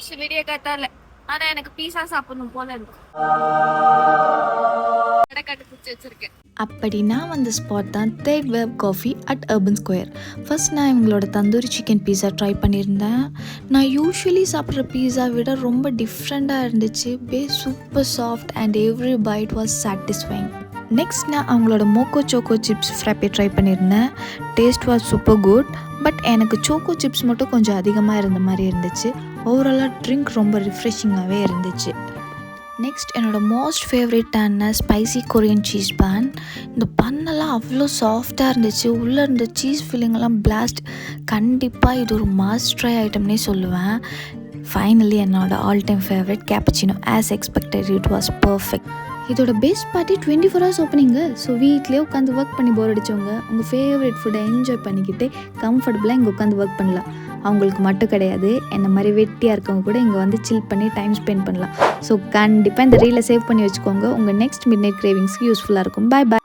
ஆயிடுச்சு விடிய காத்தால. ஆனா எனக்கு பீஸா சாப்பிடணும் போல இருக்கு. கடைக்காட்டு குச்சி வச்சிருக்கேன். அப்படின்னா வந்த ஸ்பாட் தான் third wave coffee at urban square. First நான் இவங்களோட தந்தூரி சிக்கன் பீஸா ட்ரை பண்ணியிருந்தேன். நான் யூஸ்வலி சாப்பிட்ற பீஸா விட ரொம்ப டிஃப்ரெண்ட்டாக இருந்துச்சு. Super soft and every byte was satisfying. Next நான் அவங்களோட மோக்கோ சோக்கோ சிப்ஸ் ஃப்ராப்பே ட்ரை பண்ணியிருந்தேன். Taste was super good. But எனக்கு சோக்கோ சிப்ஸ் மட்டும் கொஞ்சம் அதிகமாக இருந்த மாதிரி இருந்துச்சு. ஓவராலாக ட்ரிங்க் ரொம்ப ரிஃப்ரெஷிங்காகவே இருந்துச்சு. நெக்ஸ்ட் என்னோடய மோஸ்ட் ஃபேவரட்டான ஸ்பைசி கொரியன் சீஸ் பேன். இந்த பண்ணெல்லாம் அவ்வளோ சாஃப்டாக இருந்துச்சு. உள்ளே இருந்த சீஸ் ஃபில்லிங்கெல்லாம் பிளாஸ்ட். கண்டிப்பாக இது ஒரு மஸ்ட் ட்ரை ஐட்டம்னே சொல்லுவேன். ஃபைனலி என்னோட all time favourite cappuccino. As expected it was perfect. இதோட பெஸ்ட் பார்ட்டி 24 hours ஓப்பனிங்க. ஸோ வீட்லேயே உட்காந்து ஒர்க் பண்ணி போர் அடித்தவங்க உங்கள் ஃபேவரட் ஃபுட்டை என்ஜாய் பண்ணிக்கிட்டு கம்ஃபர்டபுளாக இங்கே உட்காந்து ஒர்க் பண்ணலாம். அவங்களுக்கு மட்டும் கிடையாது, என்ன மாதிரி வெட்டியாக இருக்கவங்க கூட இங்கே வந்து சில் பண்ணி டைம் ஸ்பெண்ட் பண்ணலாம். ஸோ கண்டிப்பாக இந்த ரீலை சேவ் பண்ணி வச்சுக்கோங்க. உங்கள் நெக்ஸ்ட் மிட் நைட் கிரேவிங்ஸ்க்கு யூஸ்ஃபுல்லாக இருக்கும். பாய் பாய்.